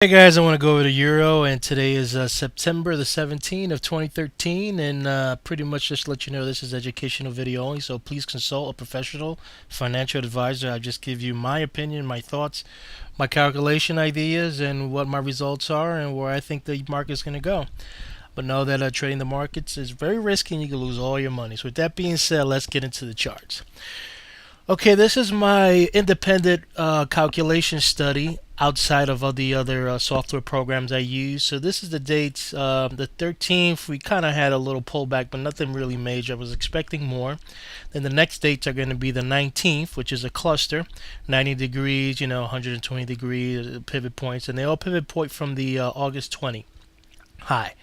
Hey guys, I want to go over to Euro, and today is September the 17th of 2013, and pretty much just let you know this is educational video only, so please consult a professional financial advisor. I just give you my opinion, my thoughts, my calculation ideas, and what my results are, and where I think the market's going to go. But know that trading the markets is very risky, and you can lose all your money. So with that being said, let's get into the charts. Okay, this is my independent calculation study outside of all the other software programs I use. So this is the dates. The 13th, we kind of had a little pullback, but nothing really major. I was expecting more. Then the next dates are going to be the 19th, which is a cluster, 90 degrees, 120 degrees pivot points, and they all pivot point from the August 20 high.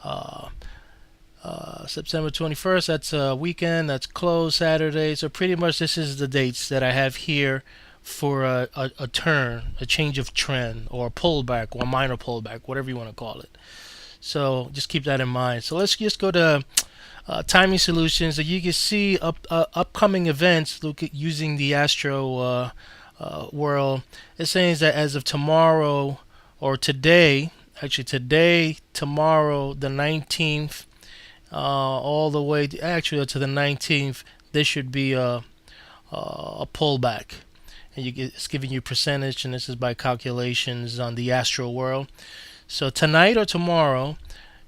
Uh, September 21st, that's a weekend, that's closed Saturday. So pretty much this is the dates that I have here for a turn, a change of trend, or a pullback, or a minor pullback, whatever you want to call it. So just keep that in mind. So let's just go to timing solutions. So you can see upcoming events. Look at using the Astro world. It's saying that as of tomorrow or today, actually today, tomorrow, the 19th, all the way to the 19th, this should be a pullback. And it's giving you percentage, and this is by calculations on the Astro World. So tonight or tomorrow,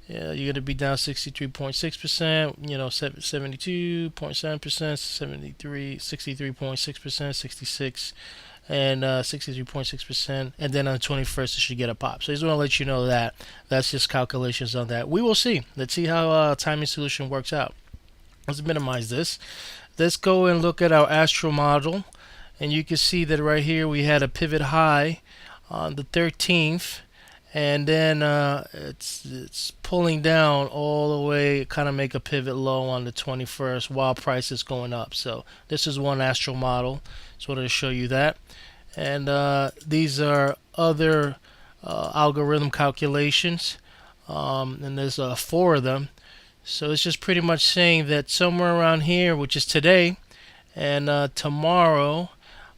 you're going to be down 63.6%, 72.7%, 63.6%, 66, and 63.6%, and then on the 21st it should get a pop. So I just want to let you know that that's just calculations on that. We will see. Let's see how timing solution works out. Let's minimize this. Let's go and look at our Astro model, and you can see that right here we had a pivot high on the 13th, and then it's pulling down all the way, kind of make a pivot low on the 21st while price is going up. So this is one Astro model. Just wanted to show you that. And these are other algorithm calculations, and there's 4 of them. So it's just pretty much saying that somewhere around here, which is today, and tomorrow,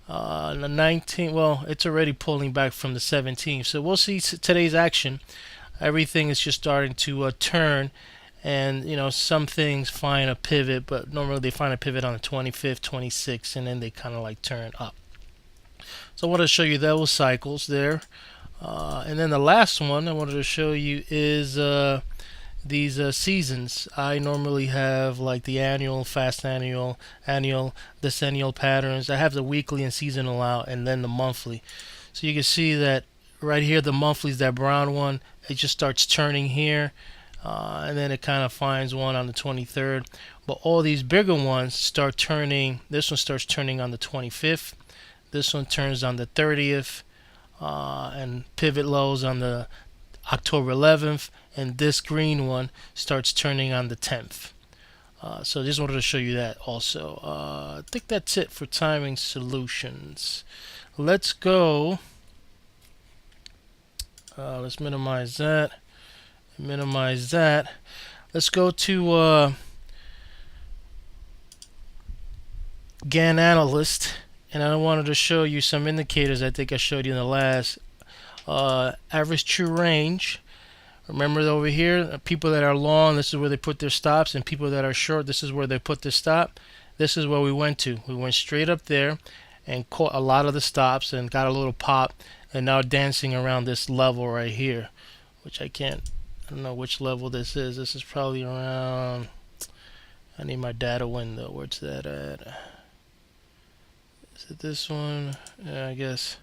the 19th, well, it's already pulling back from the 17th. So we'll see today's action. Everything is just starting to turn, and some things find a pivot, but normally they find a pivot on the 25th, 26th, and then they kind of like turn up. So I wanted to show you those cycles there. And then the last one I wanted to show you is these seasons. I normally have like the annual, fast annual, decennial patterns. I have the weekly and seasonal out, and then the monthly. So you can see that right here, the monthly is that brown one. It just starts turning here, and then it kind of finds one on the 23rd. But all these bigger ones start turning. This one starts turning on the 25th. This one turns on the 30th, and pivot lows on the October 11th, and this green one starts turning on the 10th. So just wanted to show you that also. I think that's it for timing solutions. Let's go. Let's minimize that. Minimize that. Let's go to GAN Analyst, and I wanted to show you some indicators. I think I showed you in the last. Average true range. Remember over here, people that are long, this is where they put their stops, and people that are short, this is where they put their stop. This is where we went to. We went straight up there and caught a lot of the stops and got a little pop, and now dancing around this level right here, which I don't know which level this is. This is probably around, I need my data window. Where's that at? Is it this one? Yeah, I guess.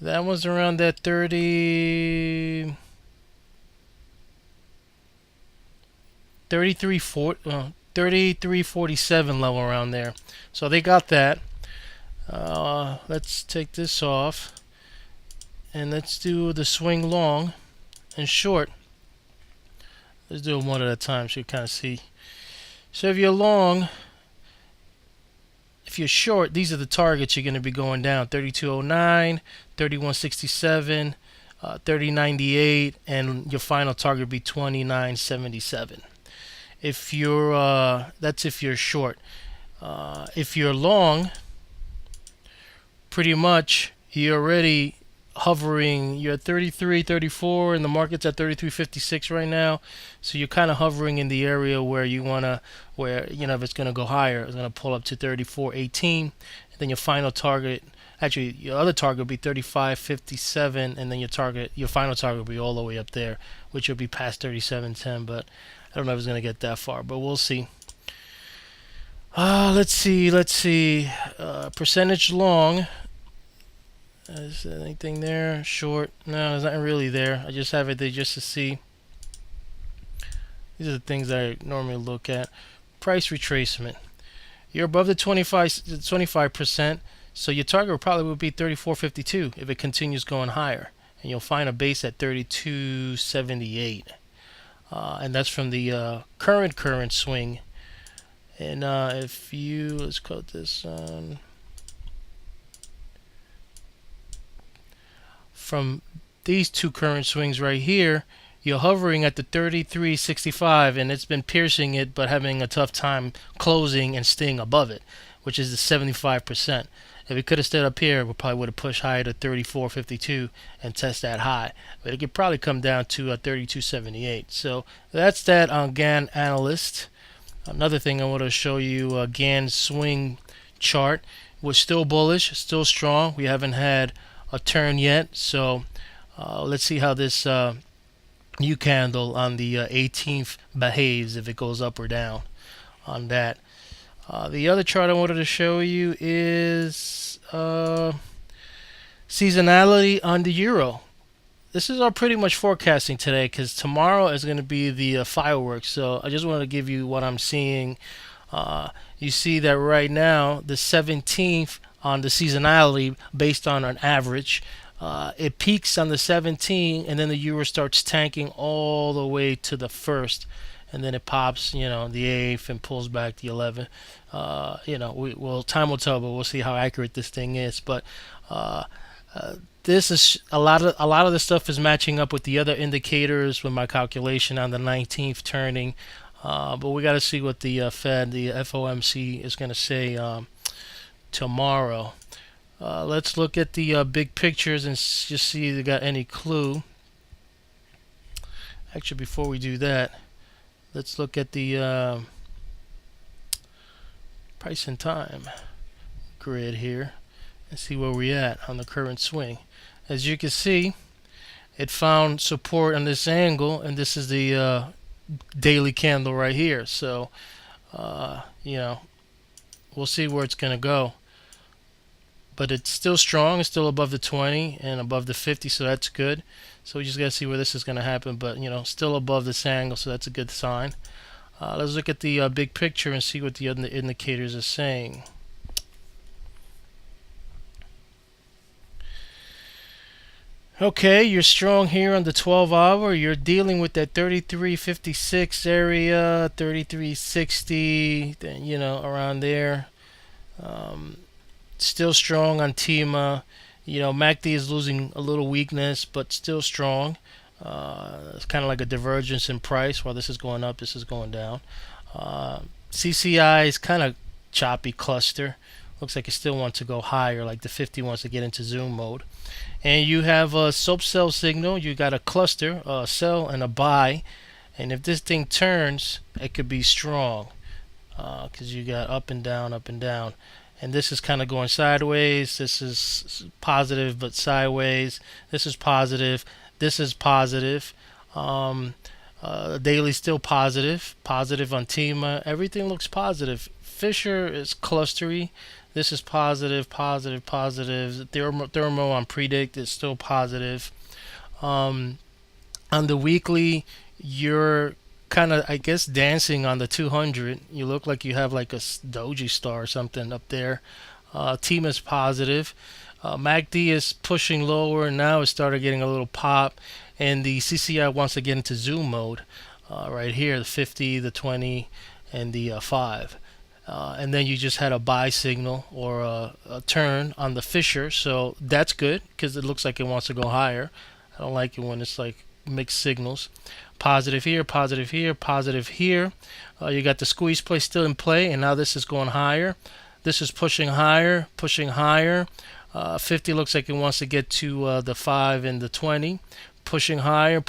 That was around that 3347 level around there. So they got that. Let's take this off, and let's do the swing long and short. Let's do them one at a time so you kind of see. So if you're long, if you're short, these are the targets you're going to be going down: 3209, 3167, 3098, and your final target would be 2977. If you're that's if you're short. If you're long, pretty much you're already hovering. You're at 33, 34, and the market's at 33.56 right now. So you're kind of hovering in the area where you wanna, where if it's gonna go higher, it's gonna pull up to 34.18, and then your final target. Actually, your other target will be 35.57, and then your final target will be all the way up there, which will be past 37.10. But I don't know if it's gonna get that far, but we'll see. Let's see. Percentage long. Is there anything there? Short? No, there's nothing really there. I just have it there just to see. These are the things I normally look at. Price retracement. You're above the 25%, so your target probably would be 34.52 if it continues going higher, and you'll find a base at 32.78, and that's from the current swing. And if you, let's code this from these two current swings right here, you're hovering at the 33.65, and it's been piercing it but having a tough time closing and staying above it, which is the 75%. If it could have stayed up here, we probably would have pushed higher to 34.52 and test that high. But it could probably come down to 32.78. So that's that on GAN Analyst. Another thing I want to show you, GAN swing chart was still bullish, still strong. We haven't had a turn yet, so let's see how this new candle on the 18th behaves, if it goes up or down on that. The other chart I wanted to show you is seasonality on the euro. This is our pretty much forecasting today, because tomorrow is going to be the fireworks. So I just wanted to give you what I'm seeing. You see that right now, the 17th on the seasonality based on an average. It peaks on the 17th, and then the euro starts tanking all the way to the 1st, and then it pops, the 8th, and pulls back the 11th. Time will tell, but we'll see how accurate this thing is. But this is a lot of the stuff is matching up with the other indicators with my calculation on the 19th turning. But we got to see what the Fed, the FOMC, is going to say tomorrow. Let's look at the big pictures and just see if they got any clue. Actually, before we do that, let's look at the price and time grid here and see where we're at on the current swing. As you can see, it found support on this angle, and this is the daily candle right here. So, we'll see where it's going to go. But it's still strong. It's still above the 20 and above the 50, so that's good. So we just got to see where this is going to happen. But, still above this angle, so that's a good sign. Let's look at the big picture and see what the other indicators are saying. Okay, you're strong here on the 12-hour. You're dealing with that 33.56 area, 33.60, then, around there. Still strong on TEMA. MACD is losing a little weakness, but still strong. It's kind of like a divergence in price. While this is going up, this is going down. CCI is kind of choppy cluster. Looks like it still wants to go higher, like the 50 wants to get into zoom mode. And you have a SOAP sell signal. You got a cluster, a sell and a buy. And if this thing turns, it could be strong, because you got up and down, up and down. And this is kind of going sideways. This is positive but sideways. This is positive. This is positive. Daily still positive. Positive on TEMA. Everything looks positive. Fisher is clustery. This is positive, positive, positive. Thermo on Predict is still positive. On the weekly, you're kind of, I guess, dancing on the 200. You look like you have like a doji star or something up there. TEMA is positive. MACD is pushing lower, and now it started getting a little pop. And the CCI wants to get into zoom mode right here, the 50, the 20, and the 5. And then you just had a buy signal or a turn on the Fisher, so that's good because it looks like it wants to go higher. I don't like it when it's like mixed signals. Positive here, positive here, positive here. You got the squeeze play still in play, and now this is going higher. This is pushing higher, pushing higher. 50 looks like it wants to get to the 5 and the 20, pushing higher,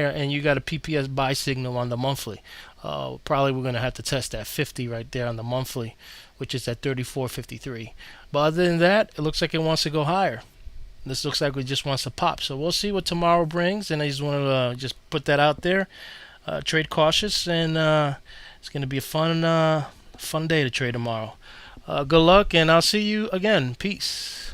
and you got a PPS buy signal on the monthly. Probably we're going to have to test that 50 right there on the monthly, which is at 34.53. But other than that, it looks like it wants to go higher. This looks like it just wants to pop. So we'll see what tomorrow brings, and I just want to just put that out there. Trade cautious, and it's going to be a fun day to trade tomorrow. Good luck, and I'll see you again. Peace.